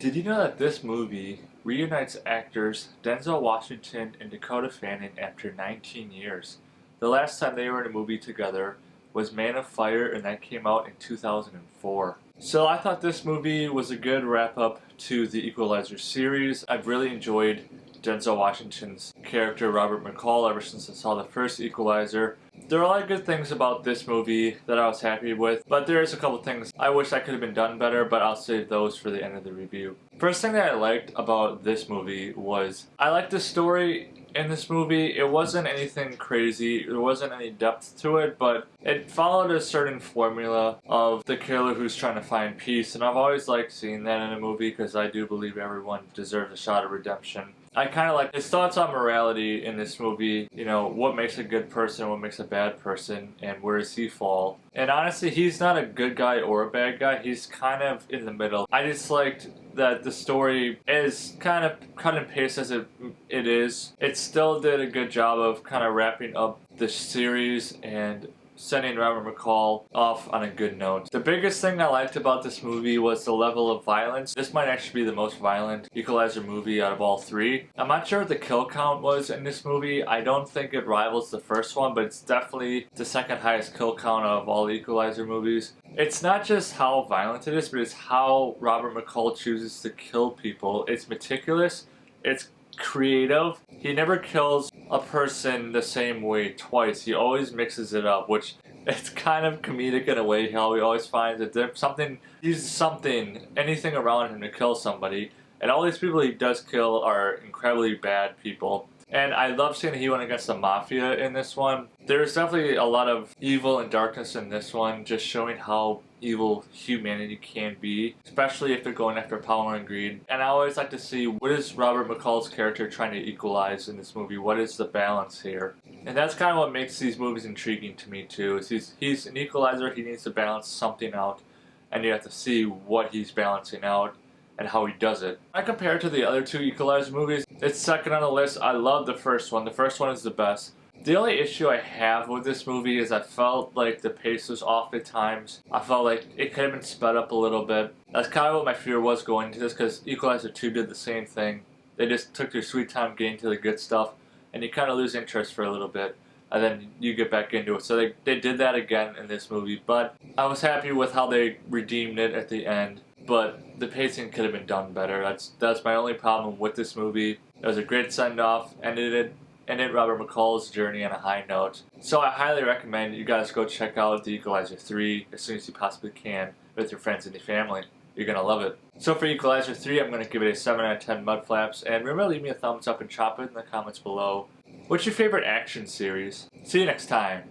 Did you know that this movie reunites actors Denzel Washington and Dakota Fanning after 19 years? The last time they were in a movie together was Man of Fire, and that came out in 2004. So I thought this movie was a good wrap up to the Equalizer series. I've really enjoyed Denzel Washington's character, Robert McCall, ever since I saw the first Equalizer. There are a lot of good things about this movie that I was happy with, but there is a couple things I wish I could have been done better, but I'll save those for the end of the review. First thing that I liked about this movie was I liked the story in this movie. It wasn't anything crazy, there wasn't any depth to it, but it followed a certain formula of the killer who's trying to find peace, and I've always liked seeing that in a movie because I do believe everyone deserves a shot of redemption. I kind of like his thoughts on morality in this movie, you know, what makes a good person, what makes a bad person, and where does he fall. And honestly, he's not a good guy or a bad guy, he's kind of in the middle. I just liked that the story is kind of cut and paste as it is. It still did a good job of kind of wrapping up the series and sending Robert McCall off on a good note. The biggest thing I liked about this movie was the level of violence. This might actually be the most violent Equalizer movie out of all three. I'm not sure what the kill count was in this movie. I don't think it rivals the first one, but it's definitely the second highest kill count of all the Equalizer movies. It's not just how violent it is, but it's how Robert McCall chooses to kill people. It's meticulous, it's creative. He never kills a person the same way twice. He always mixes it up, which it's kind of comedic in a way how he always finds that there's something, uses something, anything around him to kill somebody. And all these people he does kill are incredibly bad people. And I love seeing that he went against the mafia in this one. There's definitely a lot of evil and darkness in this one, just showing how evil humanity can be, especially if they're going after power and greed. And I always like to see, what is Robert McCall's character trying to equalize in this movie? What is the balance here? And that's kind of what makes these movies intriguing to me too, is he's an equalizer, he needs to balance something out, and you have to see what he's balancing out and how he does it. I compare it to the other two Equalizer movies. It's second on the list. I love the first one. The first one is the best. The only issue I have with this movie is I felt like the pace was off at times. I felt like it could have been sped up a little bit. That's kind of what my fear was going into this, because Equalizer 2 did the same thing. They just took their sweet time getting to the good stuff, and you kind of lose interest for a little bit, and then you get back into it. So they did that again in this movie, but I was happy with how they redeemed it at the end. But the pacing could have been done better. That's my only problem with this movie. It was a great send-off, ended Robert McCall's journey on a high note. So I highly recommend you guys go check out The Equalizer 3 as soon as you possibly can with your friends and your family. You're going to love it. So for Equalizer 3, I'm going to give it a 7 out of 10 Mudflaps. And remember to leave me a thumbs up and chop it in the comments below. What's your favorite action series? See you next time.